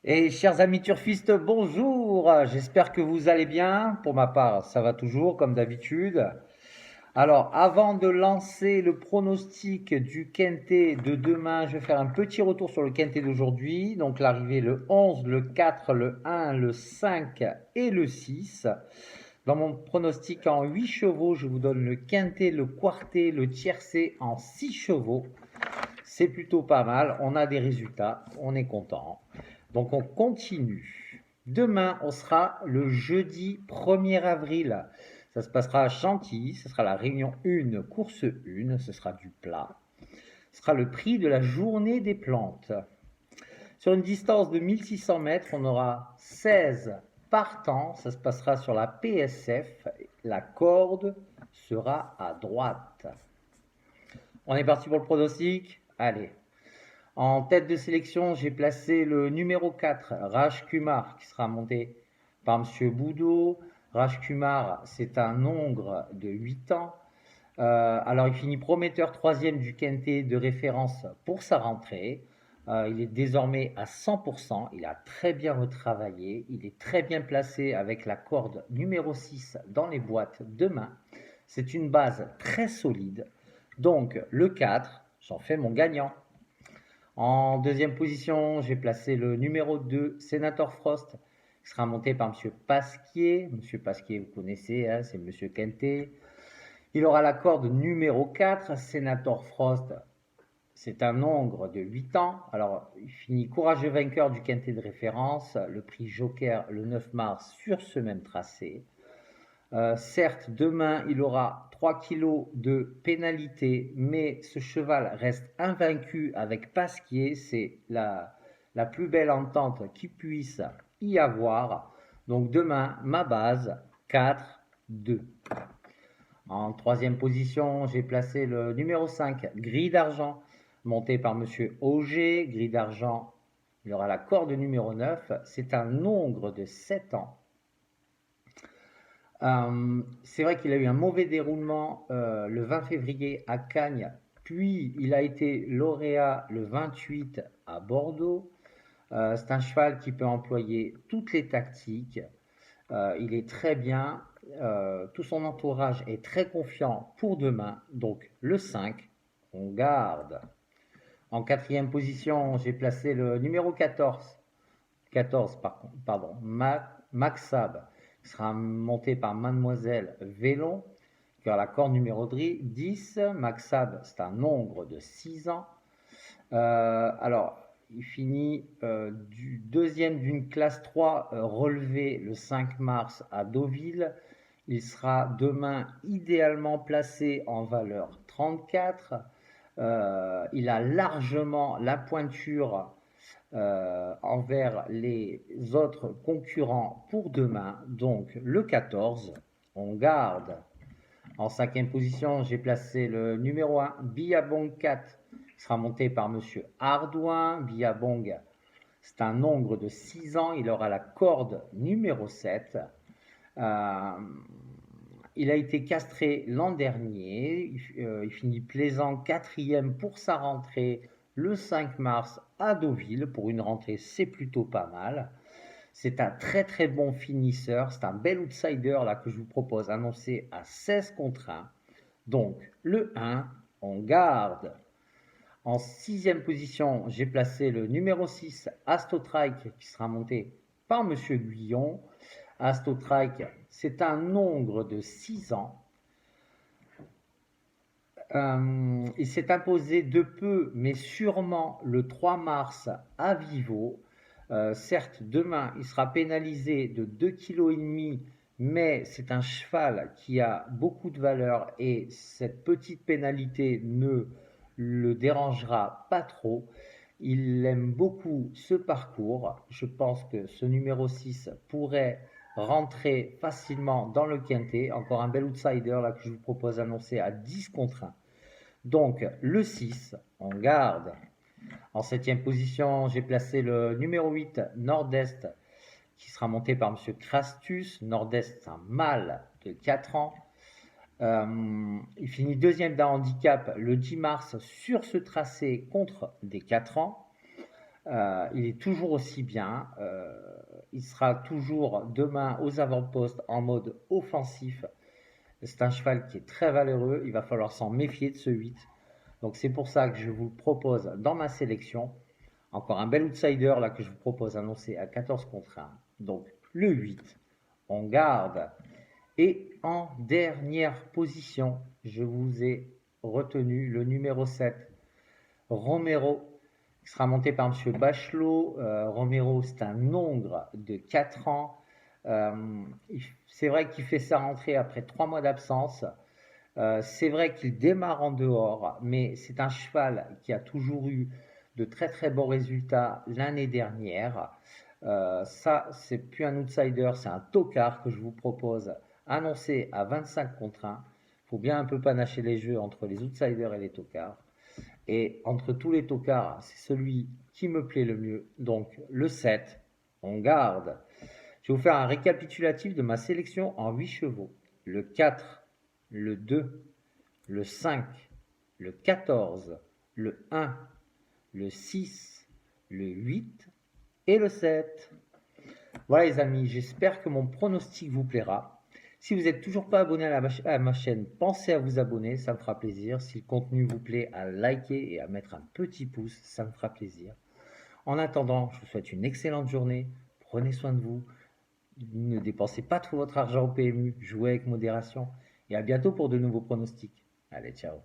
Et chers amis turfistes, bonjour. J'espère que vous allez bien. Pour ma part, ça va toujours comme d'habitude. Alors, avant de lancer le pronostic du quintet de demain, je vais faire un petit retour sur le quintet d'aujourd'hui. Donc, l'arrivée le 11, le 4, le 1, le 5 et le 6. Dans mon pronostic en 8 chevaux, je vous donne le quintet, le quartet, le tiercé en 6 chevaux. C'est plutôt pas mal. On a des résultats. On est content. Donc on continue. Demain, on sera le jeudi 1er avril. Ça se passera à Chantilly. Ce sera la réunion 1, course 1. Ce sera du plat. Ce sera le prix de la journée des plantes. Sur une distance de 1600 mètres, on aura 16 partants. Ça se passera sur la PSF. La corde sera à droite. On est parti pour le pronostic. Allez. En tête de sélection, j'ai placé le numéro 4, Raj Kumar, qui sera monté par M. Boudot. Raj Kumar, c'est un hongre de 8 ans. Alors, il finit prometteur troisième du quintet de référence pour sa rentrée. Il est désormais à 100%. Il a très bien retravaillé. Il est très bien placé avec la corde numéro 6 dans les boîtes de main. C'est une base très solide. Donc, le 4, j'en fais mon gagnant. En deuxième position, j'ai placé le numéro 2, Senator Frost, qui sera monté par M. Pasquier. M. Pasquier, vous connaissez, hein, c'est M. Quintet. Il aura la corde numéro 4, Senator Frost. C'est un hongre de 8 ans. Alors, il finit courageux vainqueur du quintet de référence, le prix Joker le 9 mars sur ce même tracé. Certes, demain, il aura 3 kilos de pénalité, mais ce cheval reste invaincu avec Pasquier. C'est la plus belle entente qu'il puisse y avoir. Donc demain, ma base, 4-2. En troisième position, j'ai placé le numéro 5, Gris d'Argent, monté par Monsieur Auger. Gris d'Argent, il aura la corde numéro 9. C'est un hongre de 7 ans. C'est vrai qu'il a eu un mauvais déroulement le 20 février à Cagnes, puis il a été lauréat le 28 à Bordeaux. C'est un cheval qui peut employer toutes les tactiques. Il est très bien. Tout son entourage est très confiant pour demain. Donc le 5, on garde. En quatrième position, j'ai placé le numéro 14 pardon, Maxab, qui sera monté par Mademoiselle Vélon, qui a la corde numéro 10. Maxab, c'est un hongre de 6 ans. Alors, il finit du deuxième d'une classe 3 relevée le 5 mars à Deauville. Il sera demain idéalement placé en valeur 34. Il a largement la pointure envers les autres concurrents pour demain. Donc le 14, on garde. En cinquième position, j'ai placé le numéro 1, Billabong 4, qui sera monté par Monsieur Ardouin. Billabong, c'est un hongre de 6 ans. Il aura la corde numéro 7. Euh, il a été castré l'an dernier. Il finit plaisant quatrième pour sa rentrée le 5 mars à Deauville. Pour une rentrée, c'est plutôt pas mal. C'est un très très bon finisseur. C'est un bel outsider là que je vous propose annoncé à 16 contre 1. Donc le 1, on garde. En sixième position, j'ai placé le numéro 6, Astotrike, qui sera monté par Monsieur Guyon. Astotrike, c'est un hongre de 6 ans. Il s'est imposé de peu, mais sûrement le 3 mars à Vivo. Certes, demain, il sera pénalisé de 2,5 kg, mais c'est un cheval qui a beaucoup de valeur et cette petite pénalité ne le dérangera pas trop. Il aime beaucoup ce parcours. Je pense que ce numéro 6 pourrait rentrer facilement dans le quintet. Encore un bel outsider là que je vous propose d'annoncer à 10 contre 1. Donc le 6, on garde. En septième position, j'ai placé le numéro 8, Nord-Est, qui sera monté par M. Crastus. Nord-Est, c'est un mâle de 4 ans. Il finit deuxième d'un handicap le 10 mars sur ce tracé contre des 4 ans. Il est toujours aussi bien. Il sera toujours demain aux avant-postes en mode offensif. C'est un cheval qui est très valeureux. Il va falloir s'en méfier de ce 8. Donc c'est pour ça que je vous le propose dans ma sélection. Encore un bel outsider là que je vous propose annoncé à 14 contre 1. Donc le 8, on garde. Et en dernière position, je vous ai retenu le numéro 7, Romero, qui sera monté par M. Bachelot. Romero, c'est un hongre de 4 ans. C'est vrai qu'il fait sa rentrée après 3 mois d'absence. C'est vrai qu'il démarre en dehors, mais c'est un cheval qui a toujours eu de très très bons résultats l'année dernière. Ça, c'est plus un outsider, c'est un tocard que je vous propose, annoncé à 25 contre 1. Il faut bien un peu panacher les jeux entre les outsiders et les tocards. Et entre tous les tocards, c'est celui qui me plaît le mieux. Donc le 7, on garde. Je vais vous faire un récapitulatif de ma sélection en 8 chevaux. Le 4, le 2, le 5, le 14, le 1, le 6, le 8 et le 7. Voilà les amis, j'espère que mon pronostic vous plaira. Si vous n'êtes toujours pas abonné à ma chaîne, pensez à vous abonner, ça me fera plaisir. Si le contenu vous plaît, à liker et à mettre un petit pouce, ça me fera plaisir. En attendant, je vous souhaite une excellente journée. Prenez soin de vous. Ne dépensez pas trop votre argent au PMU. Jouez avec modération. Et à bientôt pour de nouveaux pronostics. Allez, ciao.